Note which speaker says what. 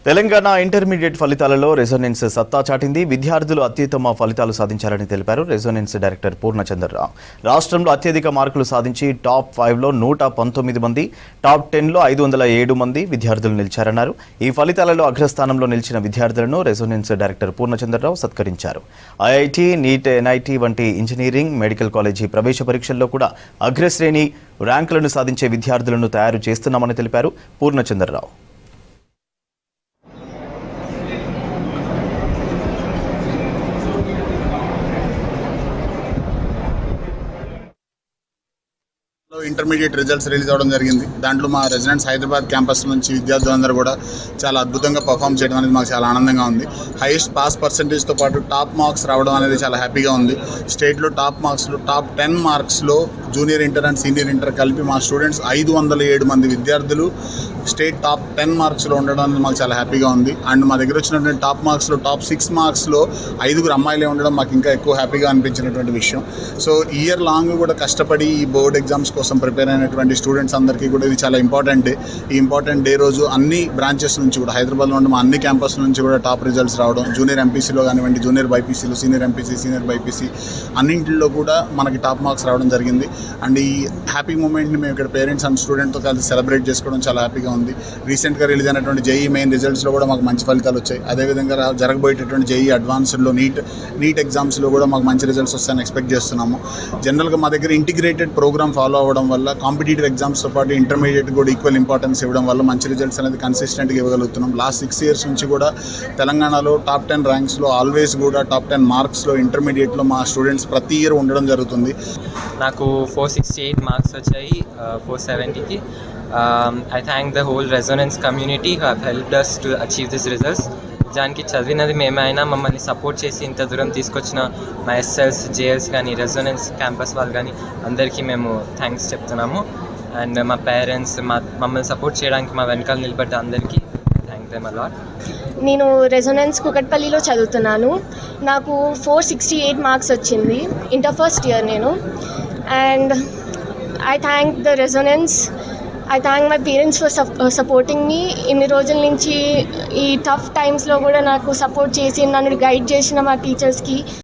Speaker 1: Telangana intermediate ఫలితాలలో resonance సత్తా చాటింది. విద్యార్థులు అత్యుత్తమ ఫలితాలు సాధించారని తెలిపారు రెజొనెన్స్ డైరెక్టర్ పూర్ణచంద్రరావు. రాష్ట్రంలో అత్యధిక మార్కులు సాధించి టాప్ 5లో 119 మంది, టాప్ 10లో 507 మంది విద్యార్థులు నిలిచారన్నారు. ఈ ఫలితాలలో అగ్రస్థానంలో నిలిచిన విద్యార్థులను రెజొనెన్స్ డైరెక్టర్ పూర్ణచంద్రరావు సత్కరించారు. ఐఐటి, నీట్, ఎన్ఐటి వంటి ఇంజనీరింగ్, మెడికల్ కాలేజీ ప్రవేశ పరీక్షల్లో కూడా అగ్రశ్రేణి ర్యాంకులను సాధించే విద్యార్థులను తయారు చేస్తున్నామని తెలిపారు పూర్ణచంద్రరావు.
Speaker 2: ఇంటర్మీడియట్ రిజల్ట్స్ రిలీజ్ అవ్వడం జరిగింది. దాంట్లో మా రెసిడెంట్స్ హైదరాబాద్ క్యాంపస్ నుంచి విద్యార్థులందరూ కూడా చాలా అద్భుతంగా పర్ఫామ్ చేయడం అనేది మాకు చాలా ఆనందంగా ఉంది. హైయెస్ట్ పాస్ పర్సెంటేజ్తో పాటు టాప్ మార్క్స్ రావడం అనేది చాలా హ్యాపీగా ఉంది. స్టేట్లో టాప్ మార్క్స్లో టాప్ 10 మార్క్స్లో junior inter and senior inter కలిపి మా స్టూడెంట్స్ 507 మంది విద్యార్థులు స్టేట్ టాప్ 10 మార్క్స్లో ఉండడం అనేది మాకు చాలా హ్యాపీగా ఉంది. అండ్ మా దగ్గర వచ్చినటువంటి టాప్ మార్క్స్లో టాప్ 6 మార్క్స్లో 5 అమ్మాయిలే ఉండడం మాకు ఇంకా ఎక్కువ హ్యాపీగా అనిపించినటువంటి విషయం. సో ఇయర్ లాంగ్ కూడా కష్టపడి ఈ బోర్డ్ ఎగ్జామ్స్ కోసం ప్రిపేర్ అయినటువంటి స్టూడెంట్స్ అందరికీ కూడా ఇది చాలా ఇంపార్టెంట్ డే. ఈ ఇంపార్టెంట్ డే రోజు అన్ని బ్రాంచెస్ నుంచి కూడా హైదరాబాద్లో ఉన్న మా అన్ని క్యాంపస్ నుంచి కూడా టాప్ రిజల్ట్స్ రావడం, జూనియర్ ఎంపీసీలో కానివ్వండి, జూనియర్ బైపీసీలో, సీనియర్ ఎంపీసీ, సీనియర్ బైపీసీ అన్నింటిలో కూడా మనకి టాప్ మార్క్స్ రావడం జరిగింది. అండ్ ఈ హ్యాపీ మూమెంట్ని మేము ఇక్కడ పేరెంట్స్ అండ్ స్టూడెంట్తో కలిసి సెలబ్రేట్ చేసుకోవడం చాలా హ్యాపీగా ఉంది. రీసెంట్గా రిలీజ్ అయినటువంటి జేఈ మెయిన్ రిజల్ట్స్లో కూడా మాకు మంచి ఫలితాలు వచ్చాయి. అదేవిధంగా జరగబోయేటటువంటి జేఈ అడ్వాన్స్డ్లో నీట్ ఎగ్జామ్స్లో కూడా మాకు మంచి రిజల్ట్స్ వస్తాయని ఎక్స్పెక్ట్ చేస్తున్నాము. జనరల్గా మా దగ్గర ఇంటిగ్రేటెడ్ ప్రోగ్రామ్ ఫాలో అవ్వడం వల్ల కాంపిటేటివ్ ఎగ్జామ్స్తో పాటు ఇంటర్మీడియట్ కూడా ఈక్వల్ ఇంపార్టెన్స్ ఇవ్వడం వల్ల మంచి రిజల్ట్స్ అనేది కన్సిస్టెంట్గా ఇవ్వగలుగుతున్నాం. లాస్ట్ 6 years నుంచి కూడా తెలంగాణలో టాప్ 10 ర్యాంక్స్లో ఆల్వేస్ కూడా టాప్ 10 మార్క్స్లో ఇంటర్మీడియట్లో మా స్టూడెంట్స్ ప్రతి ఇయర్ ఉండడం జరుగుతుంది.
Speaker 3: నాకు 468 మార్క్స్ వచ్చాయి 470కి. I thank the whole Resonance community who have helped us to achieve these results. దానికి చదివినది మేమైనా మమ్మల్ని సపోర్ట్ చేసి ఇంత దూరం తీసుకొచ్చిన మా ఎస్ఎల్స్, జేఎల్స్ కానీ, రెజొనెన్స్ క్యాంపస్ వాళ్ళు కానీ అందరికీ మేము థ్యాంక్స్ చెప్తున్నాము. అండ్ మా పేరెంట్స్ మమ్మల్ని సపోర్ట్ చేయడానికి మా వెనకాల నిలబడ్డ అందరికీ థ్యాంక్ దెమ్ అ లాట్.
Speaker 4: నేను రెజొనెన్స్ కుకట్పల్లిలో చదువుతున్నాను. నాకు 468 మార్క్స్ వచ్చింది ఇంటర్ ఫస్ట్ ఇయర్ నేను. And I thank the resonance. I thank my parents for supporting me. ఇన్ని రోజుల నుంచి ఈ టఫ్ టైమ్స్లో కూడా నాకు సపోర్ట్ చేసి నన్ను గైడ్ చేసిన మా టీచర్స్కి